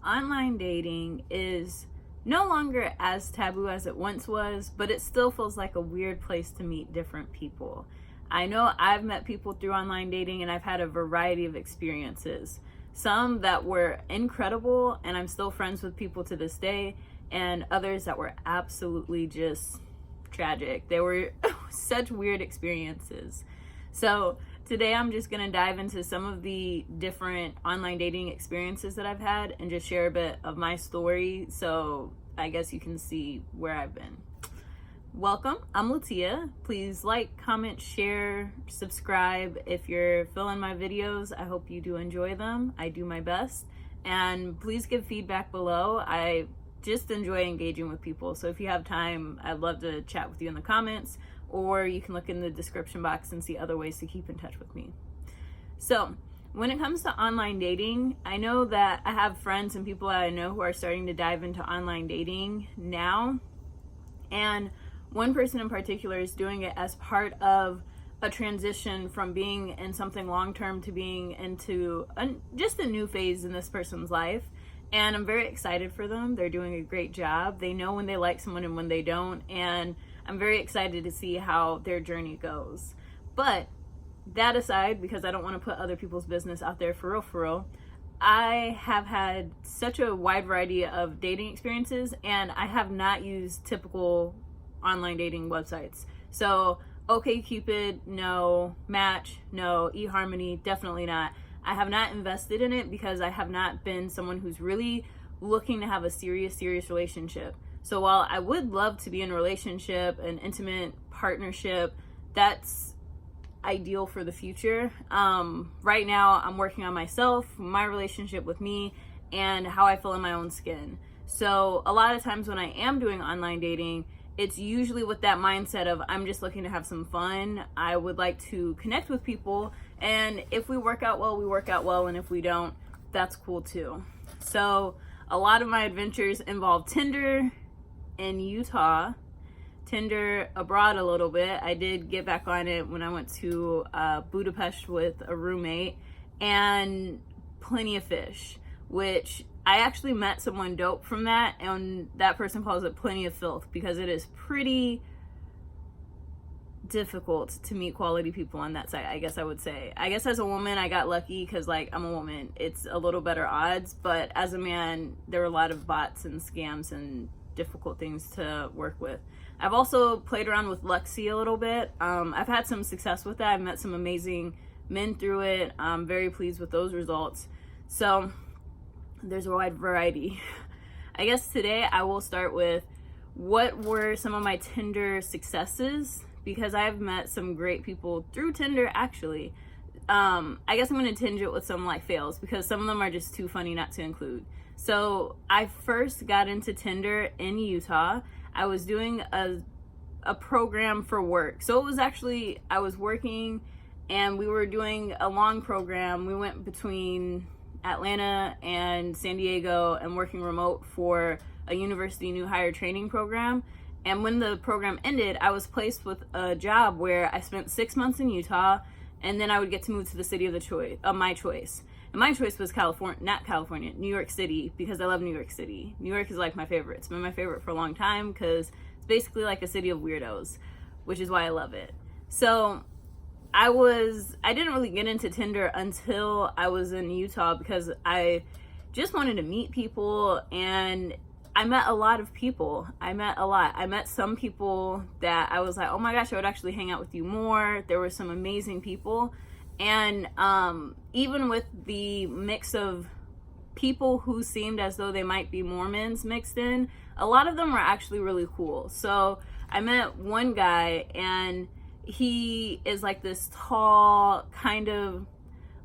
online dating is no longer as taboo as it once was, but it still feels like a weird place to meet different people. I know I've met people through online dating and I've had a variety of experiences. Some that were incredible and I'm still friends with people to this day, and others that were absolutely just tragic. They were such weird experiences. So today I'm just gonna dive into some of the different online dating experiences that I've had and just share a bit of my story, so I guess you can see where I've been. Welcome, I'm Latia. Please like, comment, share, subscribe if you're feeling my videos. I hope you do enjoy them. I do my best. And please give feedback below. I just enjoy engaging with people. So if you have time, I'd love to chat with you in the comments, or you can look in the description box and see other ways to keep in touch with me. So when it comes to online dating, I know that I have friends and people that I know who are starting to dive into online dating now. And one person in particular is doing it as part of a transition from being in something long-term to being into just a new phase in this person's life. And I'm very excited for them. They're doing a great job. They know when they like someone and when they don't. And I'm very excited to see how their journey goes. But that aside, because I don't want to put other people's business out there for real, I have had such a wide variety of dating experiences, and I have not used typical online dating websites. So OkCupid, no. Match, no. eHarmony, definitely not. I have not invested in it because I have not been someone who's really looking to have a serious relationship. So while I would love to be in a relationship, an intimate partnership, that's ideal for the future. Right now I'm working on myself, my relationship with me, and how I feel in my own skin. So a lot of times when I am doing online dating, it's usually with that mindset of I'm just looking to have some fun. I would like to connect with people, and if we work out well, we work out well, and if we don't, that's cool too. So a lot of my adventures involve Tinder in Utah, Tinder abroad a little bit. I did get back on it when I went to Budapest with a roommate, and Plenty of Fish, which I actually met someone dope from that, and that person calls it Plenty of Filth because it is pretty difficult to meet quality people on that site, I guess I would say. I guess as a woman, I got lucky because, like, I'm a woman. It's a little better odds, but as a man, there were a lot of bots and scams and difficult things to work with. I've also played around with Luxy a little bit. I've had some success with that. I've met some amazing men through it. I'm very pleased with those results. So there's a wide variety. I guess today I will start with what were some of my Tinder successes, because I've met some great people through Tinder actually. I guess I'm going to tinge it with some like fails because some of them are just too funny not to include. So I first got into Tinder in Utah. I was doing a program for work. So it was actually, I was working and we were doing a long program. We went between Atlanta and San Diego and working remote for a university new hire training program. And when the program ended, I was placed with a job where I spent 6 months in Utah, and then I would get to move to the city of my choice. And my choice was New York City, because I love New York City. New York is like my favorite. It's been my favorite for a long time because it's basically like a city of weirdos, which is why I love it. So I didn't really get into Tinder until I was in Utah because I just wanted to meet people, and I met a lot of people. I met some people that I was like, oh my gosh, I would actually hang out with you more. There were some amazing people. And even with the mix of people who seemed as though they might be Mormons mixed in, a lot of them were actually really cool. So I met one guy, and he is like this tall, kind of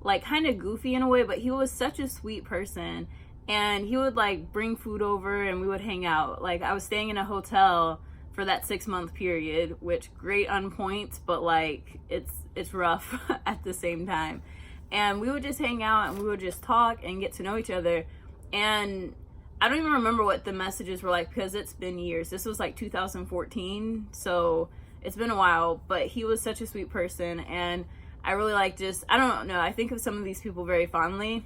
goofy in a way, but he was such a sweet person. And he would like bring food over and we would hang out. Like, I was staying in a hotel for that 6-month period, which great on points, but like it's rough at the same time. And we would just hang out and we would just talk and get to know each other. And I don't even remember what the messages were like because it's been years. This was like 2014, so it's been a while, but he was such a sweet person, and I really like I don't know, I think of some of these people very fondly.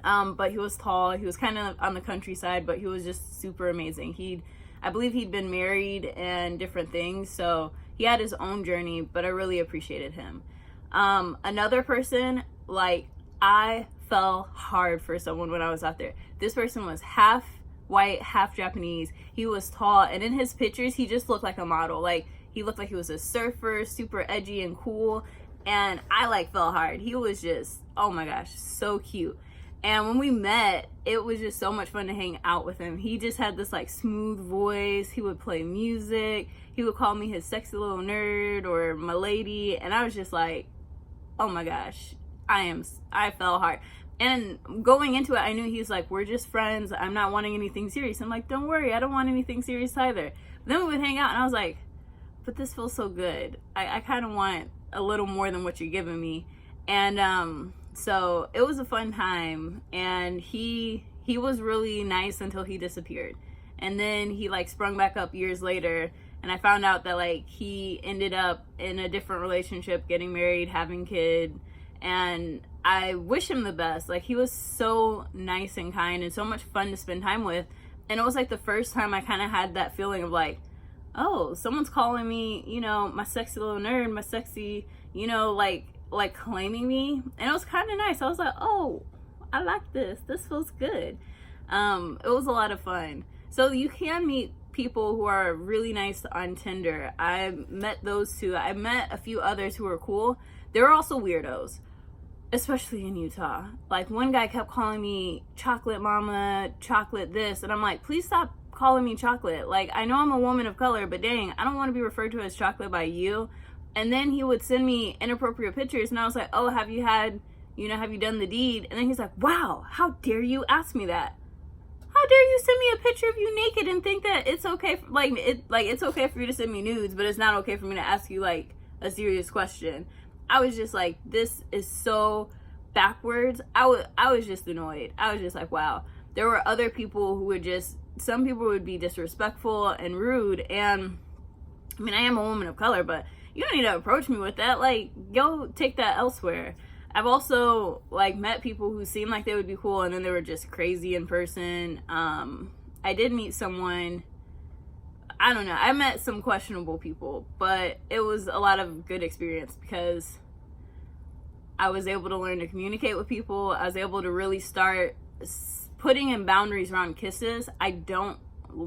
But he was tall. He was kind of on the countryside, but he was just super amazing. I believe he'd been married and different things, so he had his own journey, but I really appreciated him. Another person, like, I fell hard for someone when I was out there. This person was half white, half Japanese. He was tall, and in his pictures, he just looked like a model. Like, he looked like he was a surfer, super edgy and cool, and I, like, fell hard. He was just, oh my gosh, so cute. And when we met, it was just so much fun to hang out with him. He just had this, like, smooth voice. He would play music. He would call me his sexy little nerd or my lady, and I was just like, oh my gosh, I fell hard. And going into it, I knew he was like, we're just friends. I'm not wanting anything serious. I'm like, don't worry, I don't want anything serious either. But then we would hang out, and I was like, but this feels so good. I kind of want a little more than what you're giving me. And so it was a fun time, and he was really nice until he disappeared. And then he, like, sprung back up years later, and I found out that, like, he ended up in a different relationship, getting married, having kid, and I wish him the best. Like, he was so nice and kind and so much fun to spend time with. And it was, like, the first time I kind of had that feeling of, like, oh, someone's calling me, you know, my sexy little nerd, my sexy, you know, like claiming me. And it was kind of nice. I was like, oh, I like this. This feels good. It was a lot of fun. So you can meet people who are really nice on Tinder. I met those two. I met a few others who were cool. They were also weirdos, especially in Utah. Like, one guy kept calling me chocolate mama, chocolate this, and I'm like, please stop calling me chocolate. Like, I know I'm a woman of color, but dang, I don't want to be referred to as chocolate by you. And then he would send me inappropriate pictures, and I was like, oh, have you done the deed? And then he's like, wow, how dare you ask me that? How dare you send me a picture of you naked and think that it's okay it's okay for you to send me nudes, but it's not okay for me to ask you, like, a serious question. I was just like, this is so backwards. I was just annoyed. I was just like, wow. There were other people who would just, some people would be disrespectful and rude, and I mean, I am a woman of color, but you don't need to approach me with that. Like, go take that elsewhere. I've also, like, met people who seemed like they would be cool, and then they were just crazy in person. I did meet someone, I don't know, I met some questionable people, but it was a lot of good experience because I was able to learn to communicate with people. I was able to really start putting in boundaries around kisses. I don't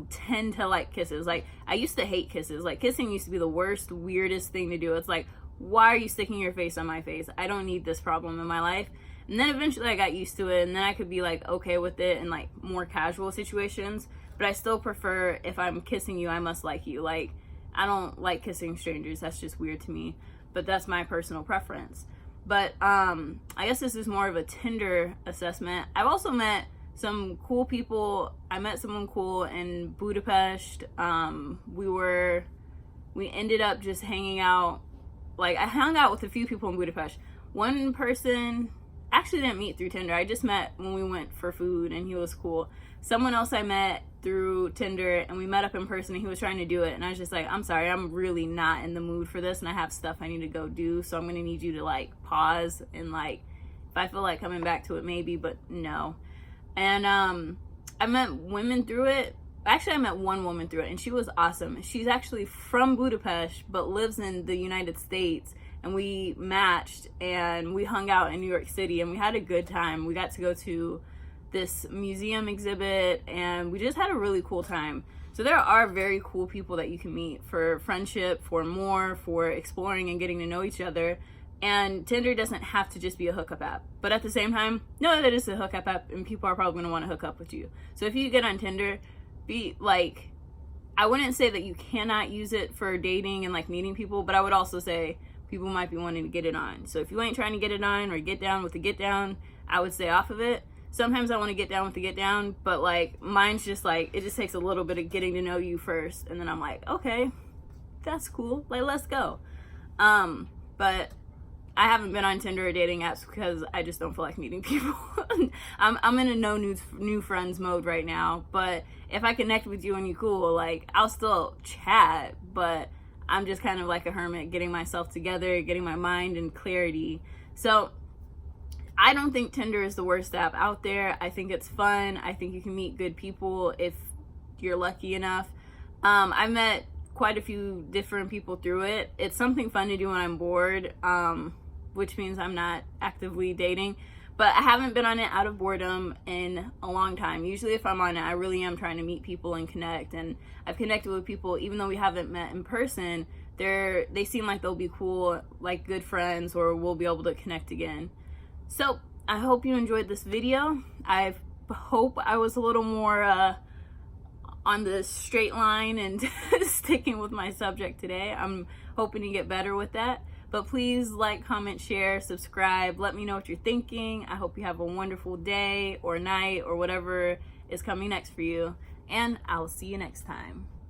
tend to like kisses. Like, I used to hate kisses. Like, kissing used to be the worst, weirdest thing to do. It's like, why are you sticking your face on my face? I don't need this problem in my life. And then eventually I got used to it, and then I could be, like, okay with it in, like, more casual situations. But I still prefer, if I'm kissing you, I must like you. Like, I don't like kissing strangers. That's just weird to me. But that's my personal preference. But I guess this is more of a Tinder assessment. I've also met some cool people. I met someone cool in Budapest. We ended up just hanging out. Like, I hung out with a few people in Budapest. One person actually didn't meet through Tinder. I just met when we went for food, and he was cool. Someone else I met through Tinder, and we met up in person, and he was trying to do it. And I was just like, I'm sorry, I'm really not in the mood for this, and I have stuff I need to go do. So I'm going to need you to, like, pause, and, like, if I feel like coming back to it, maybe, but no. And I met women through it. Actually, I met one woman through it, and she was awesome. She's actually from Budapest, but lives in the United States, and we matched, and we hung out in New York City, and we had a good time. We got to go to this museum exhibit, and we just had a really cool time. So there are very cool people that you can meet for friendship, for more, for exploring and getting to know each other. And Tinder doesn't have to just be a hookup app. But at the same time, know that it's a hookup app, and people are probably going to want to hook up with you. So if you get on Tinder, be like, I wouldn't say that you cannot use it for dating and, like, meeting people, but I would also say people might be wanting to get it on. So if you ain't trying to get it on or get down with the get down, I would stay off of it. Sometimes I want to get down with the get down, but, like, mine's just like, it just takes a little bit of getting to know you first, and then I'm like, okay, that's cool, like, let's go. But I haven't been on Tinder or dating apps because I just don't feel like meeting people. I'm in a no new friends mode right now, but if I connect with you and you cool, like, I'll still chat, but I'm just kind of like a hermit, getting myself together, getting my mind in clarity. So I don't think Tinder is the worst app out there. I think it's fun. I think you can meet good people if you're lucky enough. I met quite a few different people through it. It's something fun to do when I'm bored, which means I'm not actively dating. But I haven't been on it out of boredom in a long time. Usually if I'm on it, I really am trying to meet people and connect. And I've connected with people, even though we haven't met in person, they seem like they'll be cool, like good friends, or we'll be able to connect again. So I hope you enjoyed this video. I hope I was a little more on the straight line and sticking with my subject today. I'm hoping to get better with that. But please like, comment, share, subscribe. Let me know what you're thinking. I hope you have a wonderful day or night or whatever is coming next for you. And I'll see you next time.